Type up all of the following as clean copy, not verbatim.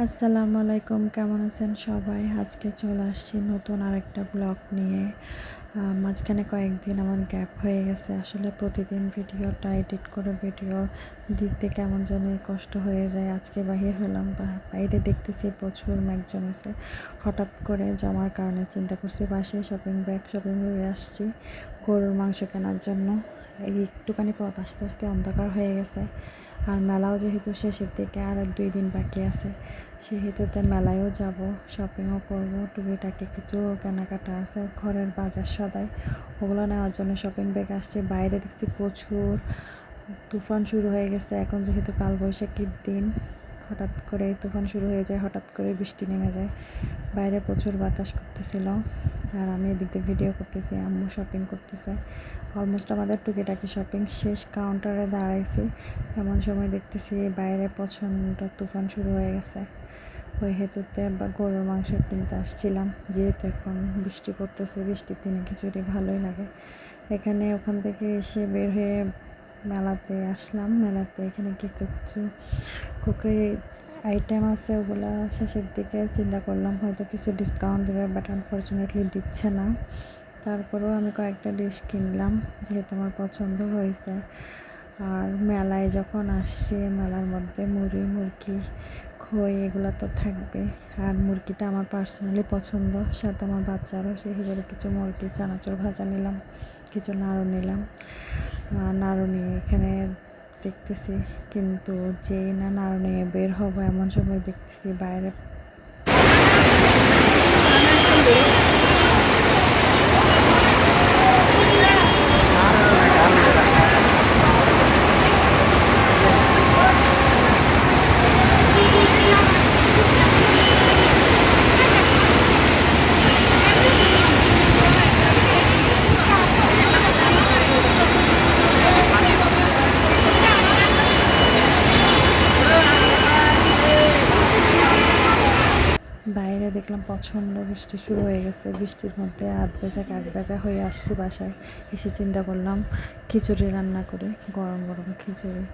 আসসালামু আলাইকুম, কেমন আছেন সবাই? আজকে চলে আসছি নতুন আরেকটা ব্লগ নিয়ে। মাঝখানে কয়েকদিন আমার গ্যাপ হয়ে গেছে। আসলে প্রতিদিন ভিডিওটা এডিট করে ভিডিও দিতে কেমন জানি কষ্ট হয়ে যায়। আজকে বাহির হলাম, বাইরে দেখতেছি প্রচুর মেঘ জমেছে। হঠাৎ করে জমার কারণে চিন্তা করছি বাসায় শপিং করে আসছি গরুর মাংস কেনার জন্য। এই একটুখানি পথ আসতে আসতে অন্ধকার হয়ে গেছে। আর মেলাও যেহেতু শেষের দিকে আর 2 দিন বাকি আছে, সেহেতুতে মেলায়ও যাব, শপিংও করব, টুকিটাকি কিছু কেনাকাটা আছে, ঘরের বাজার সদাই, ওগুলো নেওয়ার জন্য শপিং ব্যাগ আসছে। বাইরে দেখছি প্রচুর তুফান শুরু হয়ে গেছে। এখন যেহেতু কালবৈশাখীর দিন, হঠাৎ করে তুফান শুরু হয়ে যায়, হঠাৎ করে বৃষ্টি নেমে যায়। বাইরে প্রচুর বাতাস করতেছিল আর আমি এদিক দিয়ে ভিডিও করতেছি, আম্মু শপিং করতেছে। অলমোস্ট আমাদের টুকিটাকি শপিং শেষ, কাউন্টারে দাঁড়াইছি, এমন সময় দেখতেছি বাইরে প্রচণ্ড তুফান শুরু হয়ে গেছে। ওই হেতুতে গরুর মাংস কিনতে আসছিলাম, যেহেতু এখন বৃষ্টি পড়তেছে, বৃষ্টির দিনে খিচুড়ি ভালোই লাগে। ওখান থেকে এসে বের হয়ে মেলাতে আসলাম। মেলাতে এখানে কিছু কুকি আইটেম আছে, ওগুলো শেষের দিকে চিন্তা করলাম হয়তো কিছু ডিসকাউন্ট দেবে, বাট আনফর্চুনেটলি দিচ্ছে না। তারপরেও আমি কয়েকটা ডিশ কিনলাম, যেহেতু আমার পছন্দ হয়েছে। আর মেলায় যখন আসছি, মেলার মধ্যে মুরগি, খই এগুলো তো থাকবে। আর মুরগিটা আমার পার্সোনালি পছন্দ, সাথে আমার বাচ্চারও, সেই হিসেবে কিছু মুরগি চানাচুর ভাজা নিলাম, কিছু নাড়ু নিলাম। নাড়ু নিয়ে এখানে দেখতেছি, কিন্তু যেই না নাড়ু নিয়ে বের হবো এমন সময় দেখতেছি বাইরে দেখলাম প্রচণ্ড বৃষ্টি শুরু হয়ে গেছে। বৃষ্টির মধ্যে আধ ভেজা কাক ভেজা হয়ে আসছি বাসায়। এসে চিন্তা করলাম খিচুড়ি রান্না করি, গরম গরম খিচুড়ি,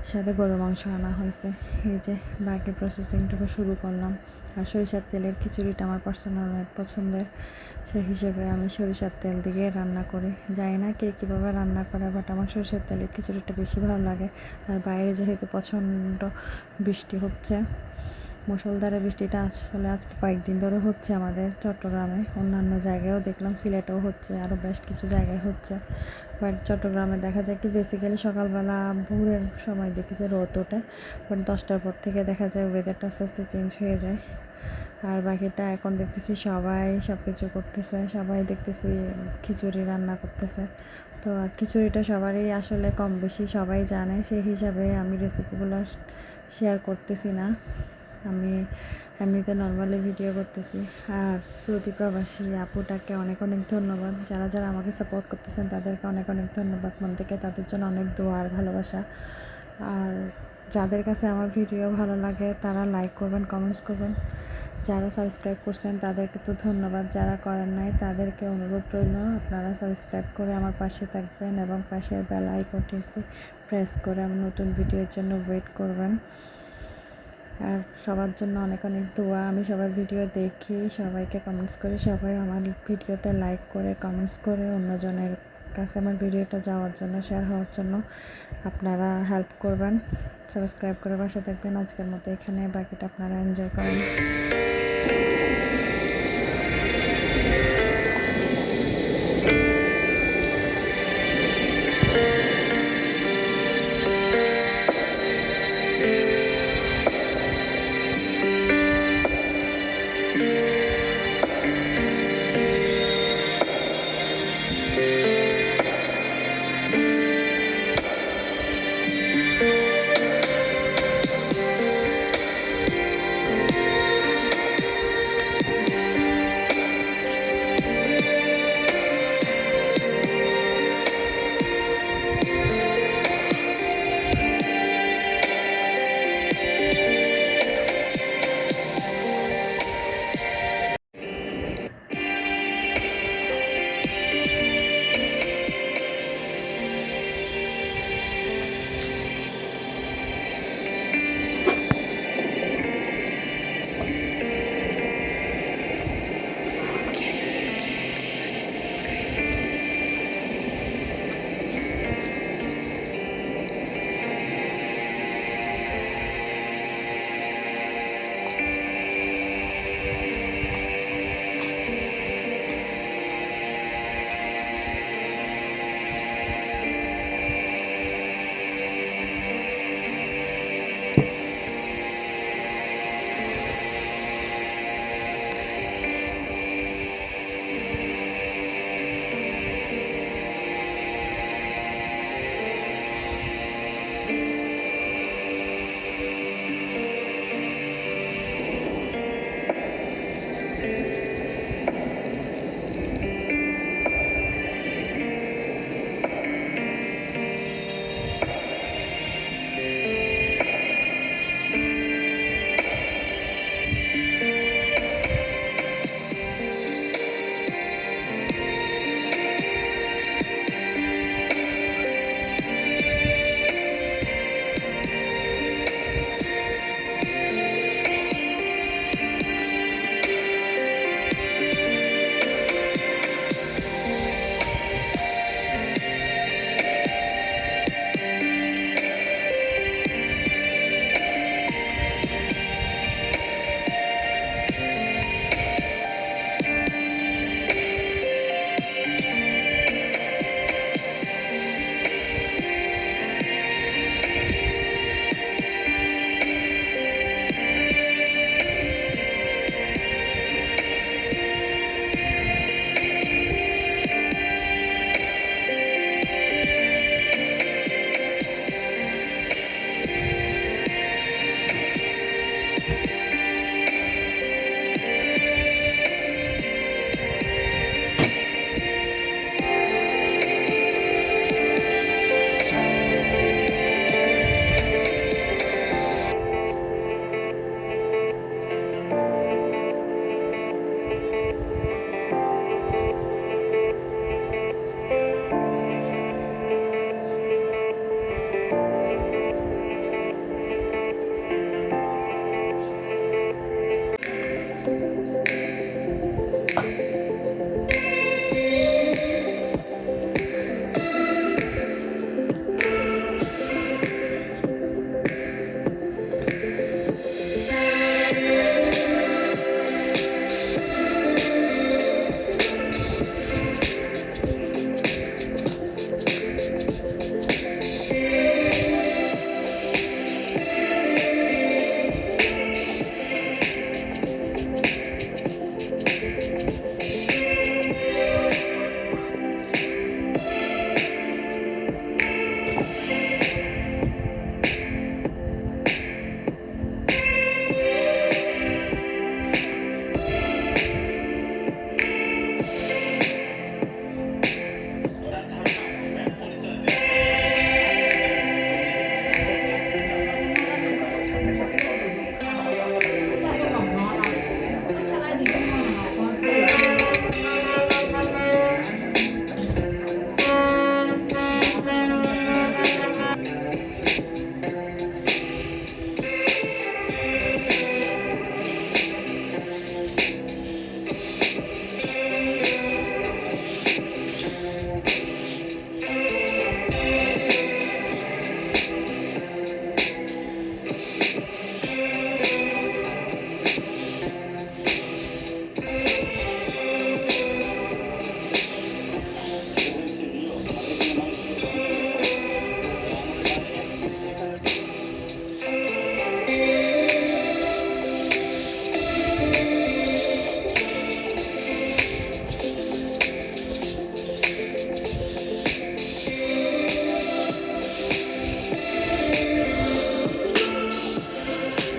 সাথে গরুর মাংস আনা হয়েছে। এই যে বাকি প্রসেসিংটুকু শুরু করলাম। আর সরিষার তেলের খিচুড়িটা আমার পার্সোনাল অনেক পছন্দের, সেই হিসেবে আমি সরিষার তেল দিয়ে রান্না করি। জানি না কে কীভাবে রান্না করে, বাট আমার সরিষার তেলের খিচুড়িটা বেশি ভালো লাগে। আর বাইরে যেহেতু প্রচণ্ড বৃষ্টি হচ্ছে, মুষলধারে বৃষ্টিটা আসলে আজকে কয়েকদিন ধরে হচ্ছে আমাদের চট্টগ্রামে, অন্যান্য জায়গায়ও দেখলাম, সিলেটেও হচ্ছে, আরও বেশ কিছু জায়গায় হচ্ছে। বাট চট্টগ্রামে দেখা যায় কি, বেসিক্যালি সকালবেলা ভোরের সময় দেখেছে রোদ ওঠে, বাট 10টার পর থেকে দেখা যায় ওয়েদারটা আস্তে আস্তে চেঞ্জ হয়ে যায়। আর বাকিটা এখন দেখতেছি সবাই সব কিছু করতেছে, সবাই দেখতেছি খিচুড়ি রান্না করতেছে। তো আর খিচুড়িটা সবারই আসলে কম বেশি সবাই জানে, সেই হিসাবে আমি রেসিপিগুলো শেয়ার করতেছি না। আমি এমনিতে নর্মালি ভিডিও করতেছি। আর সৌদি প্রবাসী আপুটাকে অনেক অনেক ধন্যবাদ, যারা যারা আমাকে সাপোর্ট করতেছেন তাদেরকে অনেক অনেক ধন্যবাদ মন থেকে, তাদের জন্য অনেক দোয়া আর ভালোবাসা। আর যাদের কাছে আমার ভিডিও ভালো লাগে তারা লাইক করবেন, কমেন্টস করবেন। যারা সাবস্ক্রাইব করছেন তাদেরকে তো ধন্যবাদ, যারা করেন নাই তাদেরকে অনুরোধ রইল আপনারা সাবস্ক্রাইব করে আমার পাশে থাকবেন এবং পাশের বেল আইকনটিতে প্রেস করে আমার নতুন ভিডিওর জন্য ওয়েট করবেন। আর সবার জন্য অনেক অনেক দোয়া। আমি সবার ভিডিও দেখি, সবাইকে কমেন্টস করি, সবাই আমার ভিডিওতে লাইক করে কমেন্টস করে অন্যজনের কাছে আমার ভিডিওটা যাওয়ার জন্য, শেয়ার হওয়ার জন্য আপনারা হেল্প করবেন। সাবস্ক্রাইব করে পাশে থাকবেন। আজকের মতো এখানে, বাকিটা আপনারা এনজয় করেন।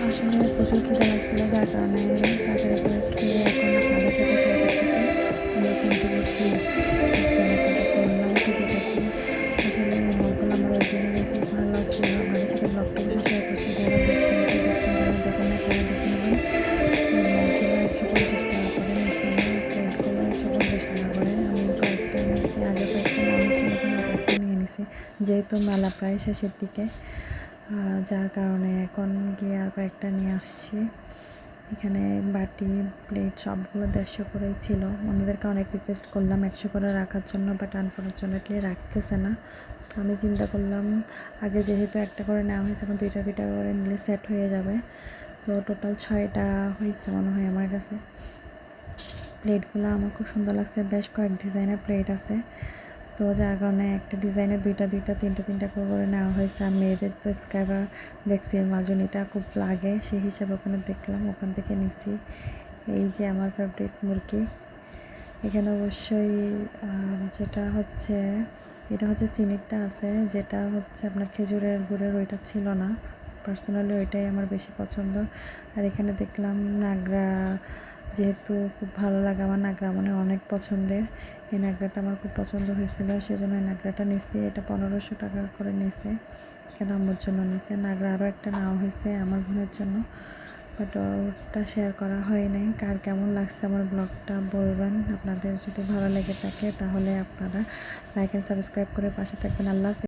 আসলে প্রচুর খিদে লাগছিল, যার কারণে তাড়াতাড়ি করে খেয়ে এখন আপনাদের সাথে শেয়ার করতেছি আমি এখান থেকে কি কেনাকাটা করলাম টুকিটাকি। আসলে মলগুলো আমার ওই দিনে গেছে, ভালো লাগছিল, আপনাদের সাথে ব্লগটা বসে শেয়ার করছি। যারা দেখছেন কি দেখছেন, যারা দেখেন না তারা দেখে নেবেন। মলগুলো 150 টাকা করে নিচ্ছে, আমার প্লেটগুলো 150 টাকা করে। আমি কয়েকটা নিয়েছি, আগে কয়েকটা নেওয়া হয়েছিল, এখন কয়েকটা নিয়ে নিছি, যেহেতু মেলা প্রায় শেষের দিকে, যার কারণে এখন গিয়ে আর কয়েকটা নিয়ে আসছি। এখানে বাটি প্লেট সবগুলো 150 করেই ছিল। ওনাদেরকে অনেক রিকোয়েস্ট করলাম 100 করে রাখার জন্য, বাট আনফর্চুনেটলি রাখতেছে না। তো আমি চিন্তা করলাম আগে যেহেতু একটা করে নেওয়া হয়েছে, এখন দুইটা দুইটা করে নিলে সেট হয়ে যাবে। তো টোটাল 6টা হয়েছে মনে হয় আমার কাছে। প্লেটগুলো আমার খুব সুন্দর লাগছে, বেশ কয়েক ডিজাইনের প্লেট আছে। তো যার কারণে একটা ডিজাইনে দুইটা দুইটা তিনটা তিনটা করে নেওয়া হয়েছে। আর মেয়েদের তো স্ক্রাইবার ডেক্সির মাজুনিটা খুব লাগে, সেই হিসাবে ওখানে দেখলাম, ওখান থেকে নিছি। এই যে আমার ফেভারিট মুরগি। এখানে অবশ্যই যেটা হচ্ছে, এটা হচ্ছে চিনিরটা আছে, যেটা হচ্ছে আপনার খেজুরের গুড়ের ওইটা ছিল না। পার্সোনালি ওইটাই আমার বেশি পছন্দ। আর এখানে দেখলাম নাগরা, যেহেতু খুব ভালো লাগে আমার নাগরা, মানে অনেক পছন্দের। এই নাগরাটা আমার খুব পছন্দ হয়েছিল, সেজন্য এই নাগরাটা নিছি। এটা 1500 টাকা করে নিছে, কেন আম্মুর জন্য নিছে। নাগরা আরও একটা নেওয়া হয়েছে আমার বোনের জন্য, বাট ওটা শেয়ার করা হয় নাই। কার কেমন লাগছে আমার ব্লগটা বলবেন। আপনাদের যদি ভালো লেগে থাকে তাহলে আপনারা লাইক অ্যান্ড সাবস্ক্রাইব করে পাশে থাকবেন। আল্লাহ হাফেজ।